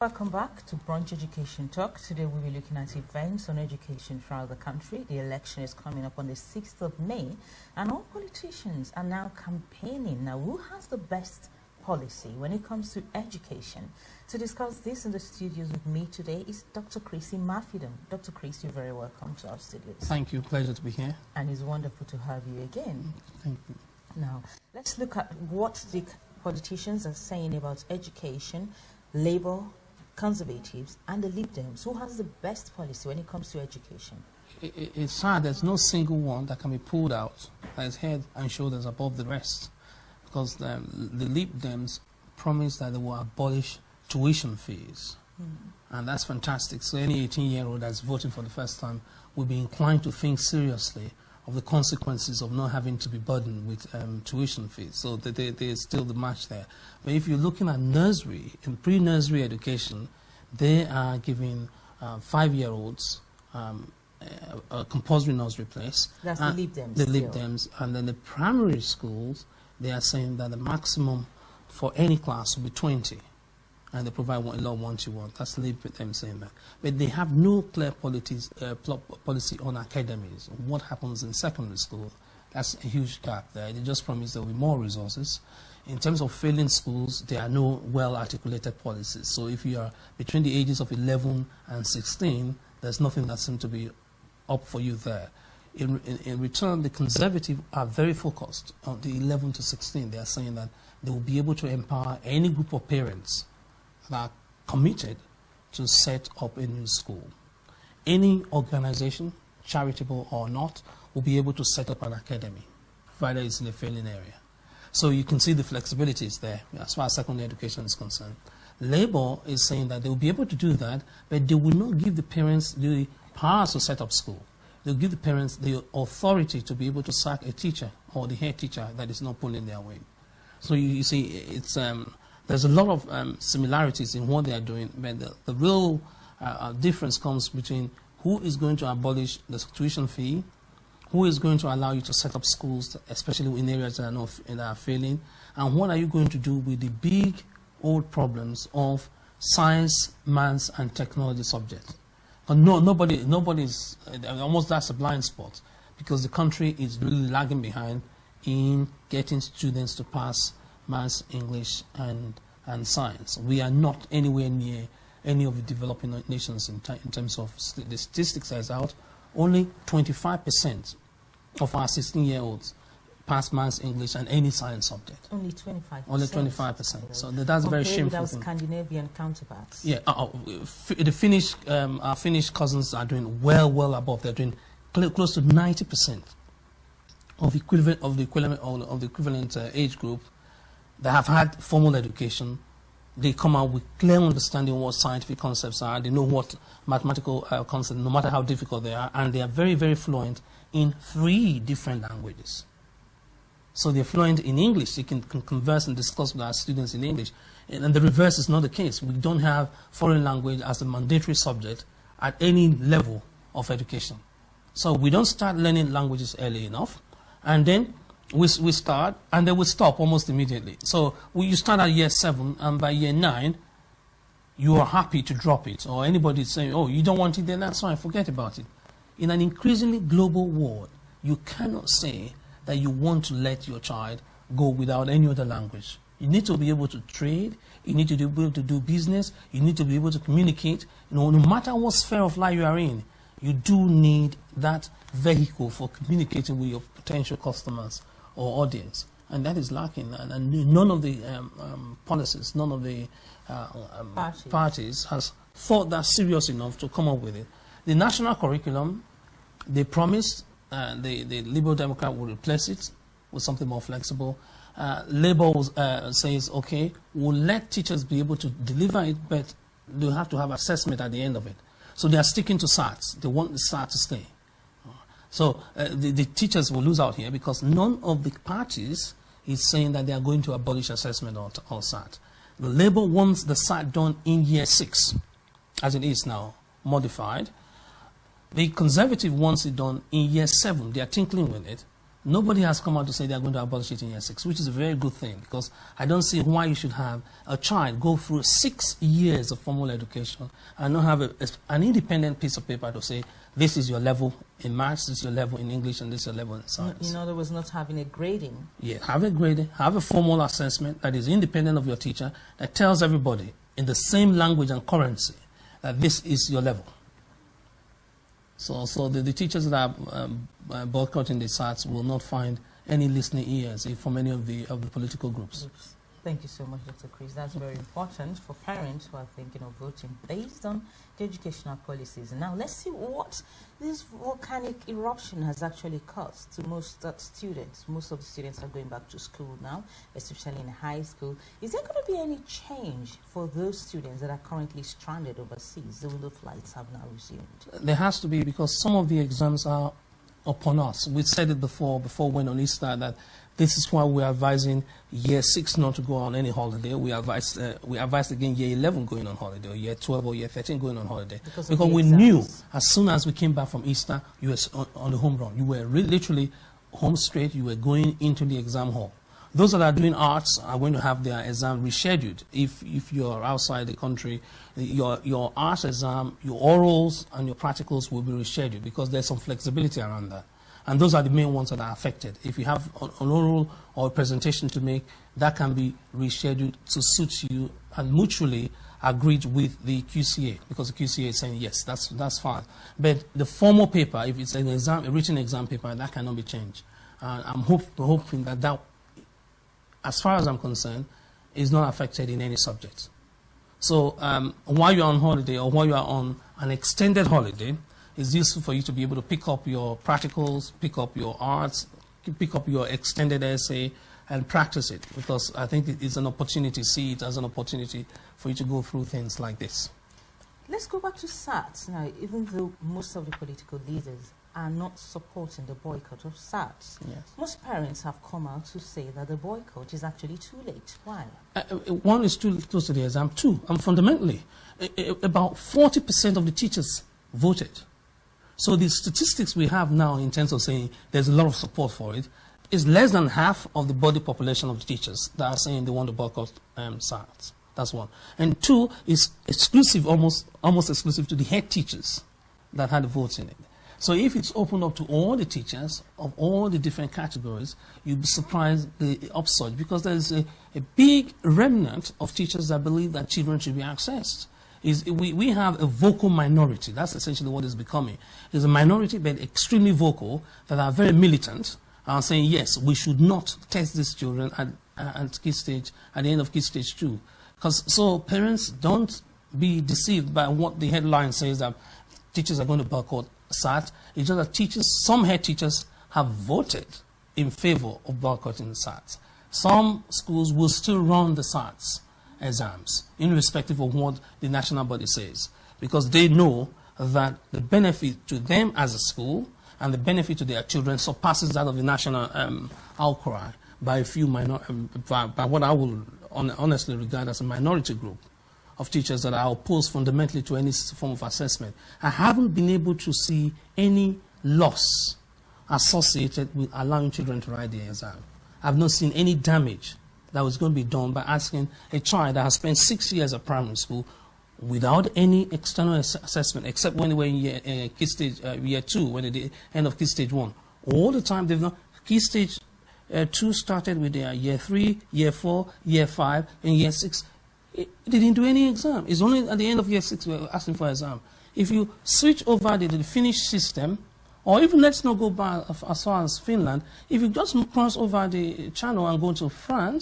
Welcome back to Brunch Education Talk. Today we'll be looking at events on education throughout the country. The election is coming up on the 6th of May, and all politicians are now campaigning. Now, who has the best policy when it comes to education? To discuss this in the studios with me today is Dr. Imafidon. Dr. Chris, you're very welcome to our studios. Thank you. Pleasure to be here. And it's wonderful to have you again. Thank you. Now, let's look at what the politicians are saying about education, Labour, Conservatives, and the Lib Dems. Who has the best policy when it comes to education? It's sad there's no single one that can be pulled out that is head and shoulders above the rest, because the Lib Dems promised that they will abolish tuition fees. And that's fantastic. So any 18-year-old that's voting for the first time will be inclined to think seriously of the consequences of not having to be burdened with tuition fees. So there's still the match there. But if you're looking at nursery, in pre-nursery education, they are giving 5-year-olds a compulsory nursery place. That's the Lib Dems. The Lib Dems. And then the primary schools, they are saying that the maximum for any class will be 20. And they provide a lot of one-to-one. That's Lib Dems saying that. But they have no clear policy on academies. What happens in secondary school? That's a huge gap there. They just promise there will be more resources. In terms of failing schools, there are no well-articulated policies. So if you are between the ages of 11 and 16, there's nothing that seems to be up for you there. In return, the Conservatives are very focused on the 11 to 16. They are saying that they will be able to empower any group of parents that are committed to set up a new school. Any organization, charitable or not, will be able to set up an academy, provided it's in a failing area. So you can see the flexibility is there as far as secondary education is concerned. Labour is saying that they will be able to do that, but they will not give the parents the power to set up school. They'll give the parents the authority to be able to sack a teacher or the head teacher that is not pulling their weight. So you see, it's there's a lot of similarities in what they are doing, but the real difference comes between who is going to abolish the tuition fee, who is going to allow you to set up schools, especially in areas that are failing, and what are you going to do with the big old problems of science, maths, and technology subjects. Nobody's almost, that's a blind spot, because the country is really lagging behind in getting students to pass maths, English, and science. We are not anywhere near any of the developing nations in terms of the statistics as out. Only 25% of our 16-year-olds pass maths, English, and any science subject. Only 25%. Only 25%. So that's very shameful. With our Scandinavian counterparts. Yeah, our Finnish cousins are doing well above. They're doing close to 90% of the equivalent age group. They have had formal education. They come out with clear understanding of what scientific concepts are. They know what mathematical concepts, no matter how difficult they are, and they are very, very fluent in 3 different languages. So they're fluent in English. They can converse and discuss with our students in English. And the reverse is not the case. We don't have foreign language as a mandatory subject at any level of education. So we don't start learning languages early enough, and then we start, and then we stop almost immediately. So you start at year 7, and by year 9, you are happy to drop it. Or anybody saying, oh, you don't want it, then that's fine, forget about it. In an increasingly global world, you cannot say that you want to let your child go without any other language. You need to be able to trade, you need to be able to do business, you need to be able to communicate. No matter what sphere of life you are in, you do need that vehicle for communicating with your potential customers or audience, and that is lacking, and none of the policies, none of the parties has thought that serious enough to come up with it. The national curriculum, they promised, the Liberal Democrat will replace it with something more flexible. Labour says, okay, we'll let teachers be able to deliver it, but they'll have to have assessment at the end of it. So they are sticking to SATs. They want the SAT to stay. So the teachers will lose out here, because none of the parties is saying that they are going to abolish assessment or SAT. The Labour wants the SAT done in year 6, as it is now, modified. The Conservative wants it done in year 7. They are tinkling with it. Nobody has come out to say they are going to abolish it in year 6, which is a very good thing, because I don't see why you should have a child go through 6 years of formal education and not have an independent piece of paper to say, this is your level in maths, this is your level in English, and this is your level in science. In other words, not having a grading. Yeah, have a grading, have a formal assessment that is independent of your teacher, that tells everybody in the same language and currency that this is your level. So the teachers that are boycotting the SATs will not find any listening ears from any of the political groups. Thank you so much, Dr. Chris. That's very important for parents who are thinking of voting based on the educational policies. Now, let's see what this volcanic eruption has actually caused to most students. Most of the students are going back to school now, especially in high school. Is there going to be any change for those students that are currently stranded overseas, though the flights have now resumed? There has to be, because some of the exams are upon us. We said it before we went on Easter, that this is why we are advising year 6 not to go on any holiday. We advised again year 11 going on holiday, or year 12 or year 13 going on holiday. Because we knew as soon as we came back from Easter, you were on the home run. You were literally home straight. You were going into the exam hall. Those that are doing arts are going to have their exam rescheduled. If you're outside the country, your arts exam, your orals and your practicals will be rescheduled, because there's some flexibility around that. And those are the main ones that are affected. If you have an oral or a presentation to make, that can be rescheduled to suit you and mutually agreed with the QCA, because the QCA is saying, yes, that's fine. But the formal paper, if it's an exam, a written exam paper, that cannot be changed. I'm hoping that, as far as I'm concerned, is not affected in any subject. So while you're on holiday, or while you are on an extended holiday, it's useful for you to be able to pick up your practicals, pick up your arts, pick up your extended essay, and practice it, because I think it's an opportunity, see it as an opportunity for you to go through things like this. Let's go back to SATs now. Even though most of the political leaders are not supporting the boycott of SATs, yes, most parents have come out to say that the boycott is actually too late. Why? One is too close to the exam. Two, and fundamentally, about 40% of the teachers voted. So the statistics we have now in terms of saying there's a lot of support for it is less than half of the body population of the teachers that are saying they want to boycott SATs. That's one. And two is exclusive, almost exclusive to the head teachers that had votes in it. So if it's opened up to all the teachers of all the different categories, you'd be surprised the upsurge, because there's a big remnant of teachers that believe that children should be accessed. We have a vocal minority. That's essentially what it's becoming. There's a minority, but extremely vocal, that are very militant, and saying, yes, we should not test these children at key stage, at the end of key stage 2. So parents, don't be deceived by what the headline says that teachers are going to boycott SAT. It's just that teachers, some head teachers have voted in favor of boycotting SAT. Some schools will still run the SATs exams, irrespective of what the national body says, because they know that the benefit to them as a school and the benefit to their children surpasses that of the national outcry by a few by what I will honestly regard as a minority group of teachers that are opposed fundamentally to any form of assessment. I haven't been able to see any loss associated with allowing children to write the exam. I've not seen any damage that was going to be done by asking a child that has spent 6 years at primary school without any external assessment, except when they were in year 2, when at the end of key stage 1. All the time they've not. Key stage 2 started with their year 3, year 4, year 5, and year 6. They didn't do any exam. It's only at the end of year 6 we were asking for exam. If you switch over to the Finnish system, or even let's not go back as far as Finland, if you just cross over the channel and go to France,